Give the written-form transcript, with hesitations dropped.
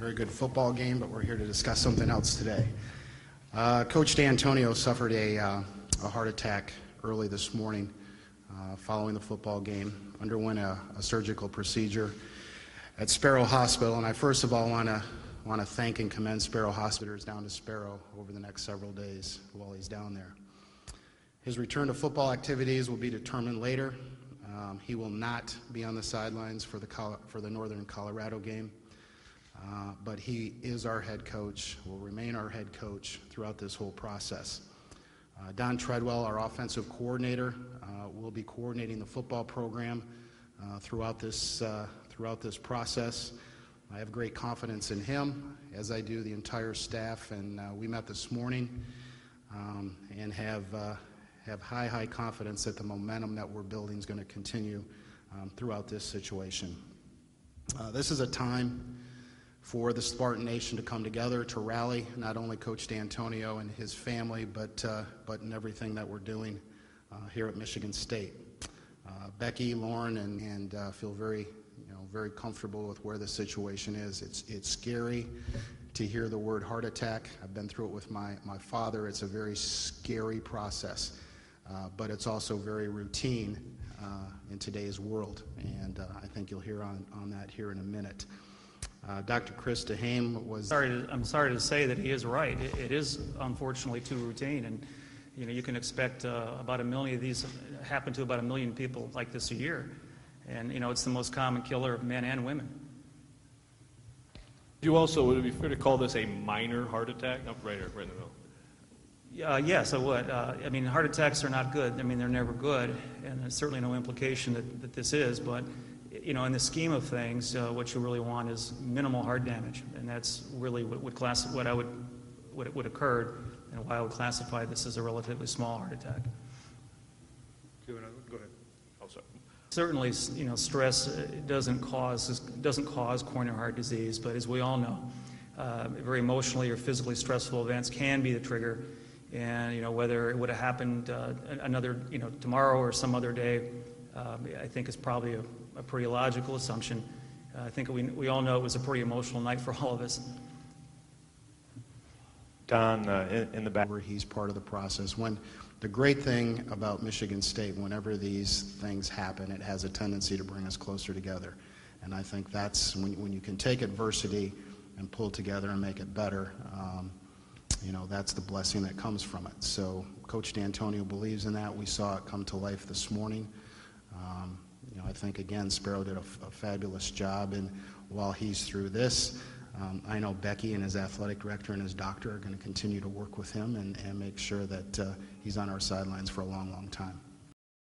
very good football game, but we're here to discuss something else today. Coach Dantonio suffered a heart attack early this morning following the football game, underwent a surgical procedure at Sparrow Hospital, and I first of all want to thank and commend Sparrow hospitals down to Sparrow over the next several days while he's down there. His return to football activities will be determined later. He will not be on the sidelines for the Northern Colorado game, but he is our head coach, will remain our head coach throughout this whole process. Don Treadwell, our offensive coordinator, will be coordinating the football program throughout this process. I have great confidence in him, as I do the entire staff, and we met this morning and have high confidence that the momentum that we're building is going to continue throughout this situation. This is a time for the Spartan Nation to come together, to rally not only Coach Dantonio and his family, but in everything that we're doing here at Michigan State. Becky, Lauren, and feel very comfortable with where the situation is. It's scary to hear the word heart attack. I've been through it with my father. It's a very scary process, but it's also very routine in today's world, and I think you'll hear on that here in a minute. Dr. Chris DeHame was... I'm sorry to say that he is right. It is unfortunately too routine, and you can expect about 1 million of these happen to about 1 million people like this a year, and it's the most common killer of men and women. Would it be fair to call this a minor heart attack? Oh, right in the middle. Yes, I would. Heart attacks are not good. They're never good, and there's certainly no implication that this is, but in the scheme of things, what you really want is minimal heart damage, and that's really what would occurred, and why I would classify this as a relatively small heart attack. Go ahead. Oh, sorry. Certainly, stress doesn't cause coronary heart disease, but as we all know, very emotionally or physically stressful events can be the trigger, and whether it would have happened tomorrow or some other day, I think is probably a pretty logical assumption. I think we all know it was a pretty emotional night for all of us. Don, in the back, where he's part of the process. The great thing about Michigan State, whenever these things happen, it has a tendency to bring us closer together. And I think that's when you can take adversity and pull together and make it better, that's the blessing that comes from it. So Coach Dantonio believes in that. We saw it come to life this morning. I think, again, Sparrow did a fabulous job, and while he's through this, I know Becky and his athletic director and his doctor are going to continue to work with him and make sure that he's on our sidelines for a long, long time.